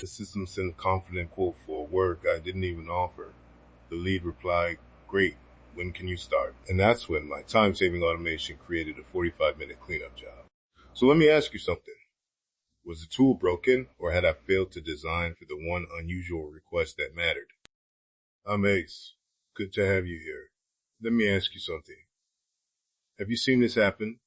The system sent a confident quote for work I didn't even offer. The lead replied, "Great, when can you start?" And that's when my time-saving automation created a 45-minute cleanup job. So let me ask you something. Was the tool broken, or had I failed to design for the one unusual request that mattered? I'm Ace. Good to have you here. Let me ask you something. Have you seen this happen?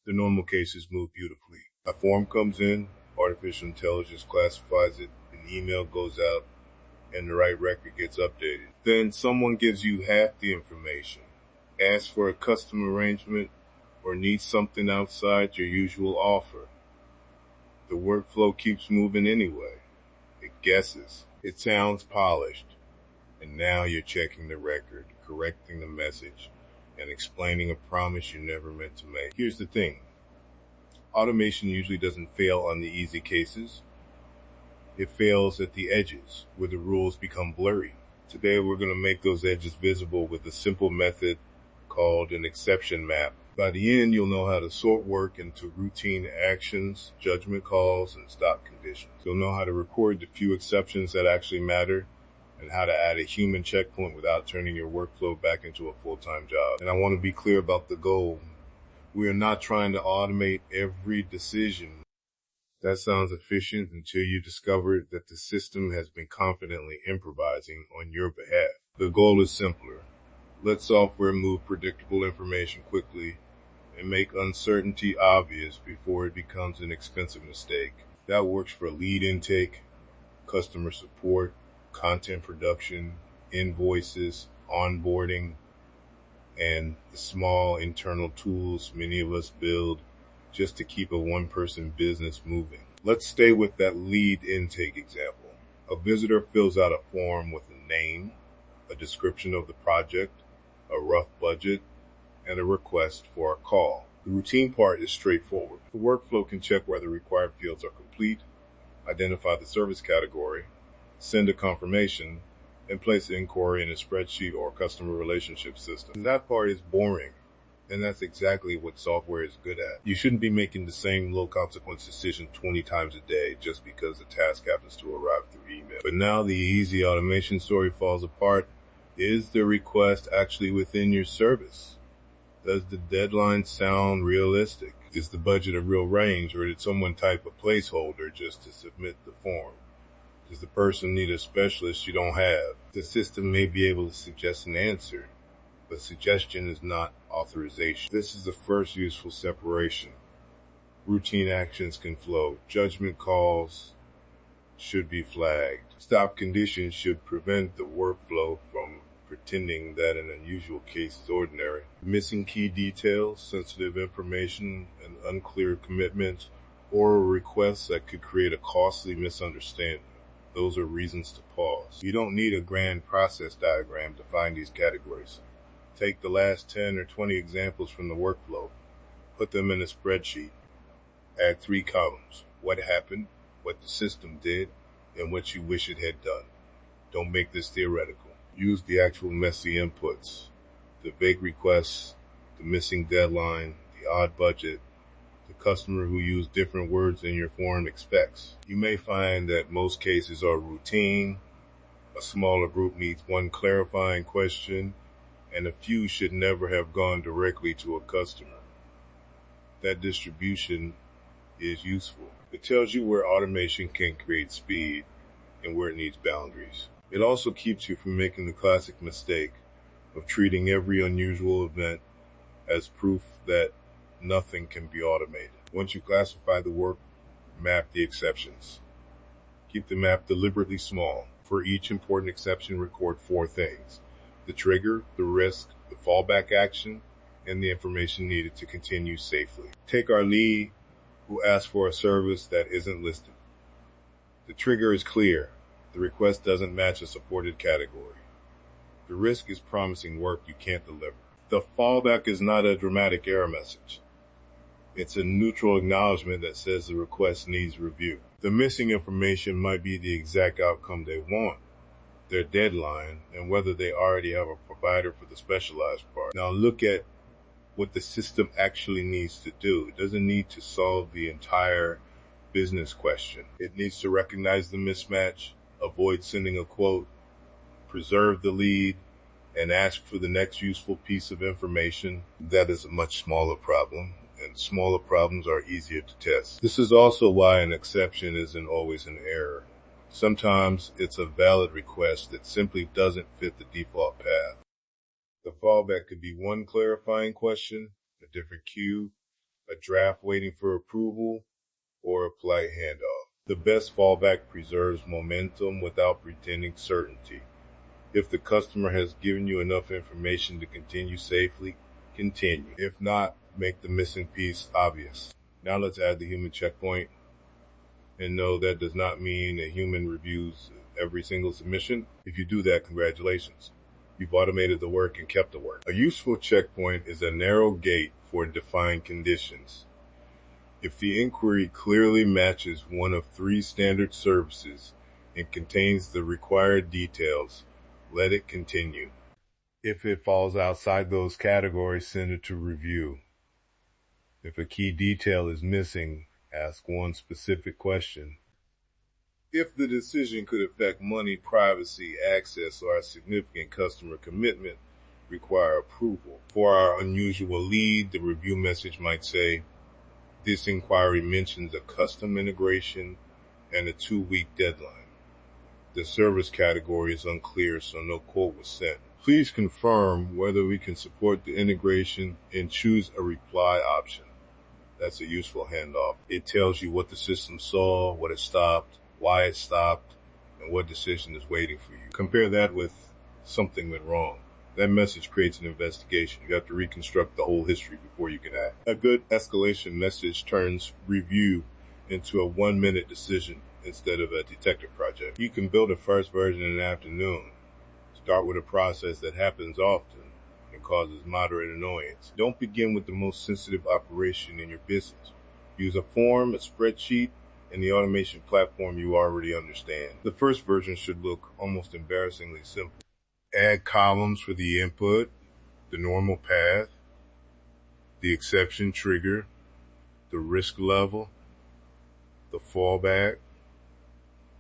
The normal cases move beautifully. A form comes in, artificial intelligence classifies it, an email goes out, and the right record gets updated. Then someone gives you half the information, asks for a custom arrangement, or needs something outside your usual offer. The workflow keeps moving anyway. It guesses. It sounds polished. And now you're checking the record, correcting the message, and explaining a promise you never meant to make. Here's the thing. Automation usually doesn't fail on the easy cases. It fails at the edges, where the rules become blurry. Today we're going to make those edges visible with a simple method called an exception map. By the end, you'll know how to sort work into routine actions, judgment calls, and stop conditions. You'll know how to record the few exceptions that actually matter, and how to add a human checkpoint without turning your workflow back into a full-time job. And I want to be clear about the goal. We are not trying to automate every decision. That sounds efficient until you discover that the system has been confidently improvising on your behalf. The goal is simpler. Let software move predictable information quickly and make uncertainty obvious before it becomes an expensive mistake. That works for lead intake, customer support, content production, invoices, onboarding, and the small internal tools many of us build just to keep a one-person business moving. Let's stay with that lead intake example. A visitor fills out a form with a name, a description of the project, a rough budget, and a request for a call. The routine part is straightforward. The workflow can check whether required fields are complete, identify the service category, send a confirmation, and place the inquiry in a spreadsheet or customer relationship system. That part is boring, and that's exactly what software is good at. You shouldn't be making the same low-consequence decision 20 times a day just because the task happens to arrive through email. But now the easy automation story falls apart. Is the request actually within your service? Does the deadline sound realistic? Is the budget a real range, or did someone type a placeholder just to submit the form? Does the person need a specialist you don't have? The system may be able to suggest an answer, but suggestion is not authorization. This is the first useful separation. Routine actions can flow. Judgment calls should be flagged. Stop conditions should prevent the workflow from pretending that an unusual case is ordinary. Missing key details, sensitive information, and unclear commitments, or requests that could create a costly misunderstanding. Those are reasons to pause. You don't need a grand process diagram to find these categories. Take the last 10 or 20 examples from the workflow, put them in a spreadsheet, add 3 columns: what happened, what the system did, and what you wish it had done. Don't make this theoretical. Use the actual messy inputs, the vague requests, the missing deadline, the odd budget, the customer who used different words than your form expects. You may find that most cases are routine, a smaller group needs one clarifying question, and a few should never have gone directly to a customer. That distribution is useful. It tells you where automation can create speed and where it needs boundaries. It also keeps you from making the classic mistake of treating every unusual event as proof that nothing can be automated. Once you classify the work, map the exceptions. Keep the map deliberately small. For each important exception, record 4 things: the trigger, the risk, the fallback action, and the information needed to continue safely. Take our lead who asked for a service that isn't listed. The trigger is clear. The request doesn't match a supported category. The risk is promising work you can't deliver. The fallback is not a dramatic error message. It's a neutral acknowledgement that says the request needs review. The missing information might be the exact outcome they want, their deadline, and whether they already have a provider for the specialized part. Now look at what the system actually needs to do. It doesn't need to solve the entire business question. It needs to recognize the mismatch, avoid sending a quote, preserve the lead, and ask for the next useful piece of information. That is a much smaller problem, and smaller problems are easier to test. This is also why an exception isn't always an error. Sometimes it's a valid request that simply doesn't fit the default path. The fallback could be one clarifying question, a different queue, a draft waiting for approval, or a polite handoff. The best fallback preserves momentum without pretending certainty. If the customer has given you enough information to continue safely, continue. If not, make the missing piece obvious. Now let's add the human checkpoint. And no, that does not mean a human reviews every single submission. If you do that, congratulations. You've automated the work and kept the work. A useful checkpoint is a narrow gate for defined conditions. If the inquiry clearly matches one of 3 standard services and contains the required details, let it continue. If it falls outside those categories, send it to review. If a key detail is missing, ask one specific question. If the decision could affect money, privacy, access, or a significant customer commitment, require approval. For our unusual lead, the review message might say, this inquiry mentions a custom integration and a 2-week deadline. The service category is unclear, so no quote was sent. Please confirm whether we can support the integration and choose a reply option. That's a useful handoff. It tells you what the system saw, what it stopped, why it stopped, and what decision is waiting for you. Compare that with something went wrong. That message creates an investigation. You have to reconstruct the whole history before you can act. A good escalation message turns review into a 1-minute decision instead of a detective project. You can build a first version in an afternoon. Start with a process that happens often and causes moderate annoyance. Don't begin with the most sensitive operation in your business. Use a form, a spreadsheet, and the automation platform you already understand. The first version should look almost embarrassingly simple. Add columns for the input, the normal path, the exception trigger, the risk level, the fallback,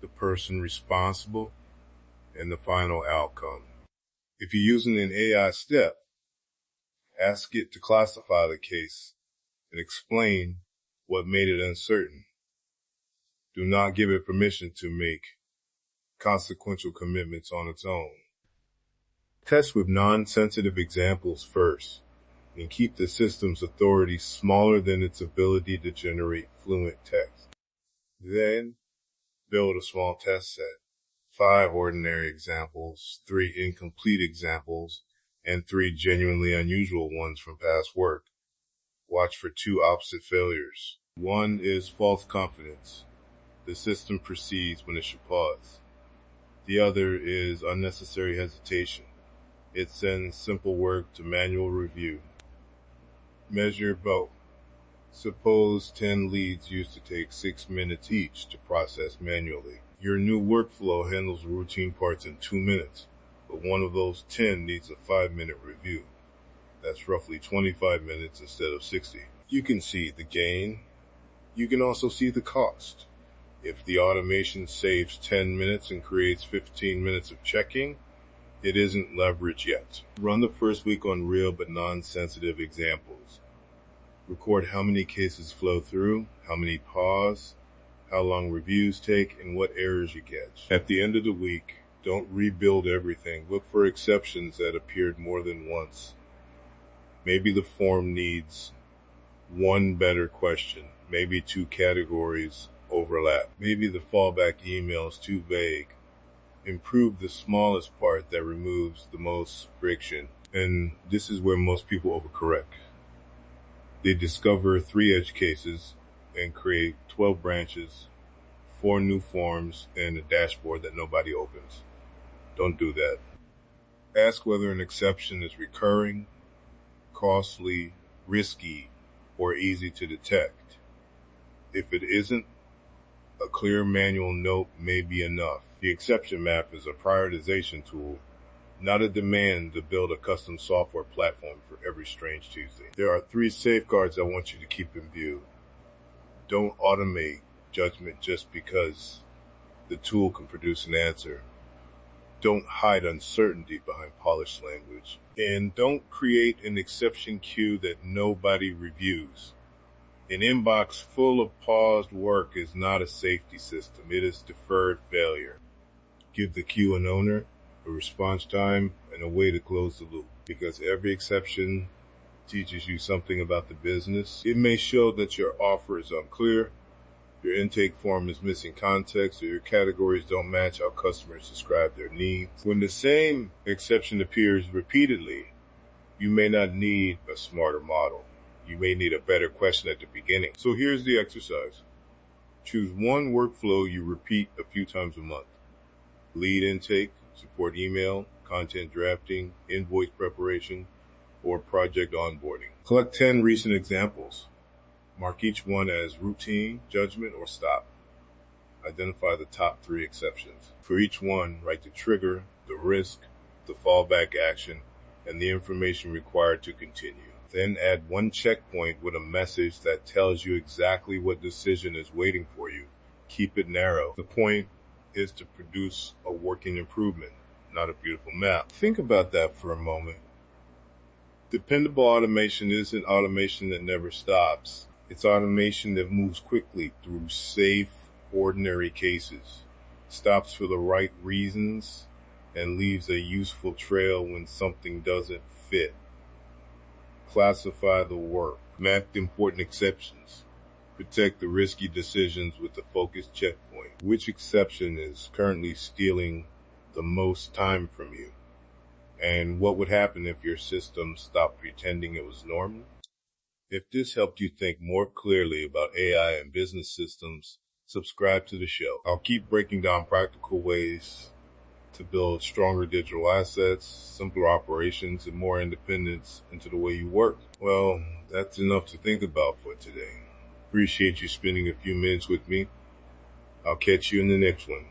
the person responsible, and the final outcome. If you're using an AI step, ask it to classify the case and explain what made it uncertain. Do not give it permission to make consequential commitments on its own. Test with non-sensitive examples first, and keep the system's authority smaller than its ability to generate fluent text. Then, build a small test set. 5 ordinary examples, 3 incomplete examples, and 3 genuinely unusual ones from past work. Watch for 2 opposite failures. One is false confidence. The system proceeds when it should pause. The other is unnecessary hesitation. It sends simple work to manual review. Measure both. Suppose 10 leads used to take 6 minutes each to process manually. Your new workflow handles routine parts in 2 minutes, but one of those 10 needs a 5-minute review. That's roughly 25 minutes instead of 60. You can see the gain. You can also see the cost. If the automation saves 10 minutes and creates 15 minutes of checking, it isn't leverage yet. Run the first week on real but non-sensitive examples. Record how many cases flow through, how many pause, how long reviews take, and what errors you catch. At the end of the week, don't rebuild everything. Look for exceptions that appeared more than once. Maybe the form needs 1 better question. Maybe 2 categories overlap. Maybe the fallback email is too vague. Improve the smallest part that removes the most friction. And this is where most people overcorrect. They discover 3 edge cases and create 12 branches, 4 new forms, and a dashboard that nobody opens. Don't do that. Ask whether an exception is recurring, costly, risky, or easy to detect. If it isn't, a clear manual note may be enough. The exception map is a prioritization tool, not a demand to build a custom software platform for every strange Tuesday. There are 3 safeguards I want you to keep in view. Don't automate judgment just because the tool can produce an answer. Don't hide uncertainty behind polished language. And don't create an exception queue that nobody reviews. An inbox full of paused work is not a safety system. It is deferred failure. Give the queue an owner, a response time, and a way to close the loop. Because every exception teaches you something about the business. It may show that your offer is unclear, your intake form is missing context, or your categories don't match how customers describe their needs. When the same exception appears repeatedly, you may not need a smarter model. You may need a better question at the beginning. So here's the exercise. Choose one workflow you repeat a few times a month. Lead intake, support email, content drafting, invoice preparation, or project onboarding. Collect 10 recent examples. Mark each one as routine, judgment, or stop. Identify the top 3 exceptions. For each one, write the trigger, the risk, the fallback action, and the information required to continue. Then add one checkpoint with a message that tells you exactly what decision is waiting for you. Keep it narrow. The point is to produce a working improvement, not a beautiful map. Think about that for a moment. Dependable automation isn't automation that never stops. It's automation that moves quickly through safe, ordinary cases, stops for the right reasons, and leaves a useful trail when something doesn't fit. Classify the work, map the important exceptions, protect the risky decisions with a focused checkpoint. Which exception is currently stealing the most time from you? And what would happen if your system stopped pretending it was normal? If this helped you think more clearly about AI and business systems, subscribe to the show. I'll keep breaking down practical ways to build stronger digital assets, simpler operations, and more independence into the way you work. Well, that's enough to think about for today. Appreciate you spending a few minutes with me. I'll catch you in the next one.